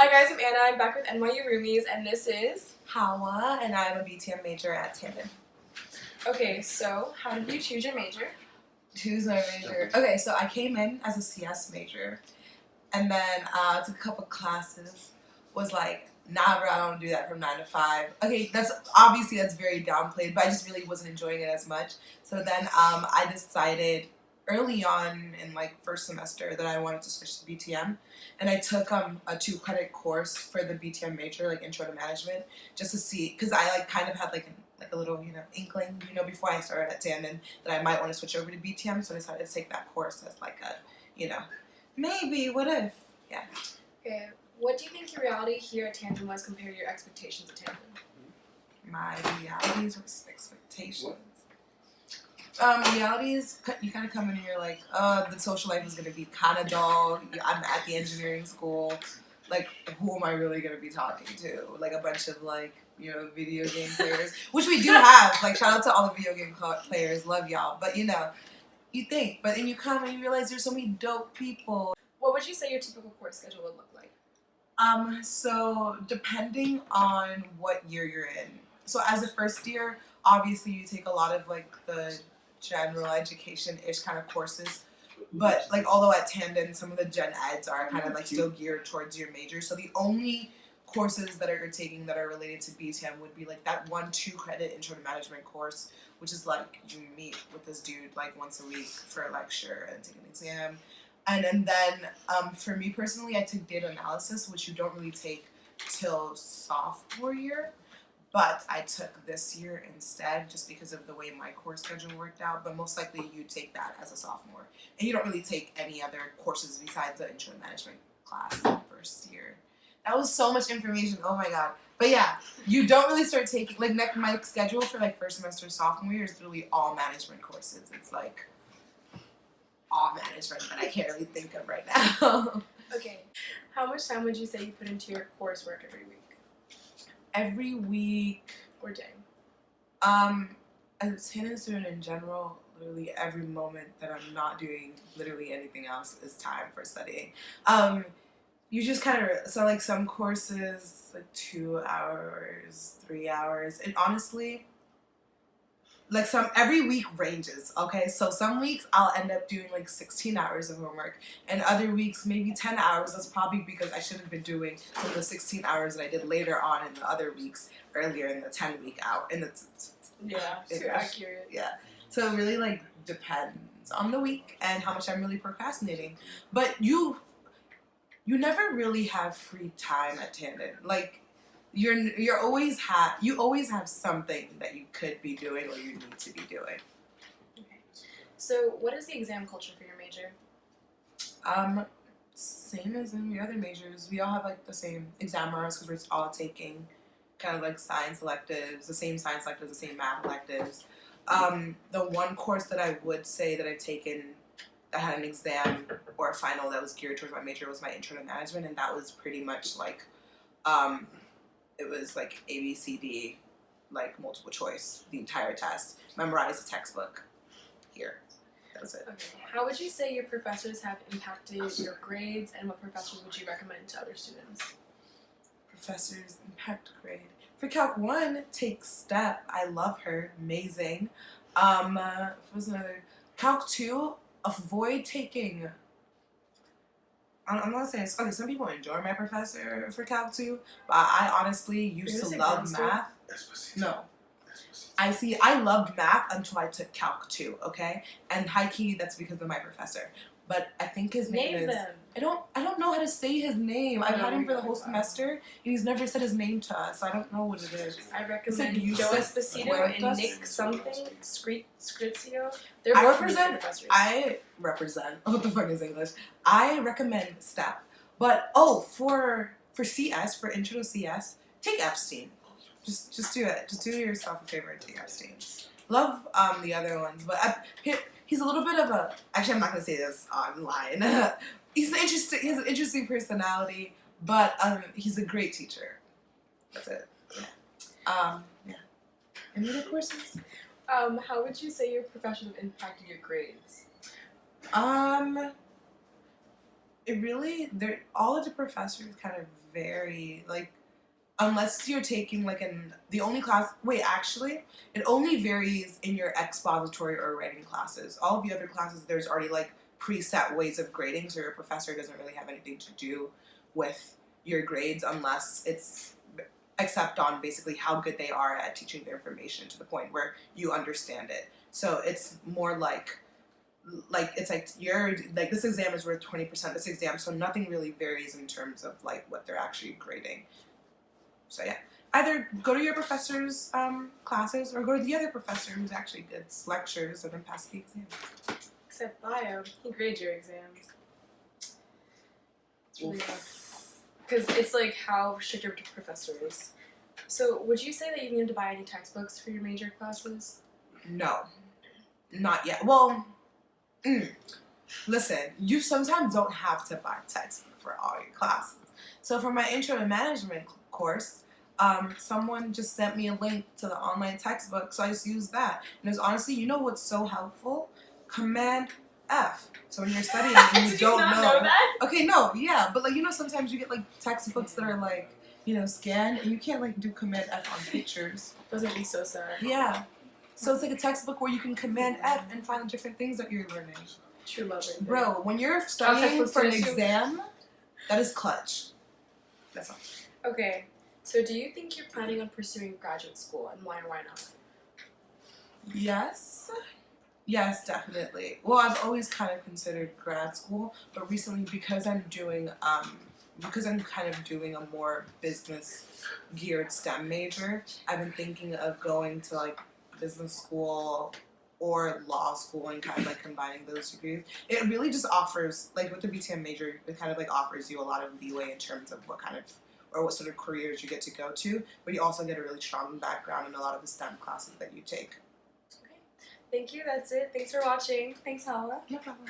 Hi guys, I'm Anna. I'm back with NYU Roomies, and this is Hawa, and I'm a BTM major at Tandon. Okay, so how did you choose your major? Choose my major. Okay, so I came in as a CS major, and then took a couple classes. Was like, nah, bro, I don't do that from 9 to 5. Okay, that's very downplayed, but I just really wasn't enjoying it as much. So then I decided early on in like first semester that I wanted to switch to BTM, and I took a 2-credit course for the BTM major, like Intro to Management, just to see, because I like kind of had like a little inkling before I started at Tandon that I might want to switch over to BTM, so I decided to take that course as like a maybe what if Okay, what do you think your reality here at Tandon was compared to your expectations at Tandon? my realities or expectations. Realities, you kind of come in and you're like, the social life is going to be kind of dull. I'm at the engineering school. Like, who am I really going to be talking to? Like, a bunch of, like, video game players. Which we do have. Like, shout out to all the video game players. Love y'all. But, you think. But then you come and you realize there's so many dope people. What would you say your typical course schedule would look like? So, depending on what year you're in. So, as a first year, obviously you take a lot of, like, the general education-ish kind of courses, but like although at Tandon some of the gen eds are kind of like still geared towards your major, so the only courses that you're taking that are related to BTM would be like that 2-credit Intro to Management course, which is like you meet with this dude like once a week for a lecture and take an exam, and then for me personally I took data analysis, which you don't really take till sophomore year. But I took this year instead just because of the way my course schedule worked out. But most likely you take that as a sophomore. And you don't really take any other courses besides the Intro to Management class in first year. That was so much information. Oh my god. But yeah, you don't really start taking, like my schedule for like first semester sophomore year is literally all management courses. It's like all management that I can't really think of right now. Okay. How much time would you say you put into your coursework every week? Every week or day? As a Tandon student in general, literally every moment that I'm not doing literally anything else is time for studying. You just kind of, so like some courses, like 2 hours, 3 hours, and honestly, like every week ranges, okay? So some weeks I'll end up doing like 16 hours of homework, and other weeks maybe 10 hours. That's probably because I should have been doing some of the 16 hours that I did later on in the other weeks earlier in the 10-week out. Too accurate. Yeah. So it really like depends on the week and how much I'm really procrastinating. But you never really have free time at Tandon. Like, you always have something that you could be doing or you need to be doing. Okay. So what is the exam culture for your major? Same as in the other majors. We all have like the same exam hours because we're all taking kind of like science electives, the same science electives, the same math electives. The one course that I would say that I've taken that had an exam or a final that was geared towards my major was my Intro to Management, and that was pretty much like it was like ABCD, like multiple choice, the entire test. Memorize the textbook. Here. That was it. Okay. How would you say your professors have impacted your grades, and what professors would you recommend to other students? Professors impact grade. For Calc 1, take Step. I love her. Amazing. What was another? Calc 2, avoid taking. I'm not saying okay. Some people enjoy my professor for Calc 2, but I honestly used to love math. No. I loved math until I took Calc 2, okay? And high key, that's because of my professor. But I think his name is... them. I don't know how to say his name. I've had him for the whole semester, and he's never said his name to us, so I don't know what it is. I recommend Joe Esposito and Nick something, Scrizio. They're both professors. I represent... What the fuck is English? I recommend Step. But, for CS, for Intro to CS, take Epstein. Just do it. Just do yourself a favor and take Epstein. Love the other ones, but he's a little bit of a... Actually, I'm not going to say this online. He has an interesting personality, but he's a great teacher. That's it. Yeah. Any other courses? How would you say your professors have impacted your grades? It really, all of the professors kind of vary. Like, unless you're taking like the only class, wait, actually, it only varies in your expository or writing classes. All of the other classes, there's already like preset ways of grading, so your professor doesn't really have anything to do with your grades unless it's except on basically how good they are at teaching the information to the point where you understand it. So it's more like it's like you're like this exam is worth 20% this exam, so nothing really varies in terms of like what they're actually grading. So yeah, either go to your professor's classes or go to the other professor who's actually gives lectures and then pass the exam. Except bio, he grades your exams. It's really rough. Because it's like how strict your professor is. So would you say that you need to buy any textbooks for your major classes? No, not yet. Well, listen, you sometimes don't have to buy textbooks for all your classes. So for my intro to management course, someone just sent me a link to the online textbook, so I just used that. And it was honestly, you know what's so helpful? Command F. So when you're studying and you don't know that? Okay, no, yeah, but like sometimes you get like textbooks that are like scanned, and you can't like do Command F on pictures. Those would be so sad. Yeah. So it's like a textbook where you can Command F and find the different things that you're learning. True love right there. Bro, when you're studying for an exam, that is clutch. That's all. Okay, so do you think you're planning on pursuing graduate school, and why or why not? Yes. Yes, definitely. Well, I've always kind of considered grad school, but recently because I'm kind of doing a more business geared STEM major, I've been thinking of going to like business school or law school and kind of like combining those degrees. It really just offers, like with the BTM major, it kind of like offers you a lot of leeway in terms of what sort of careers you get to go to, but you also get a really strong background in a lot of the STEM classes that you take. Okay, thank you, that's it. Thanks for watching. Thanks, Hawa. No problem.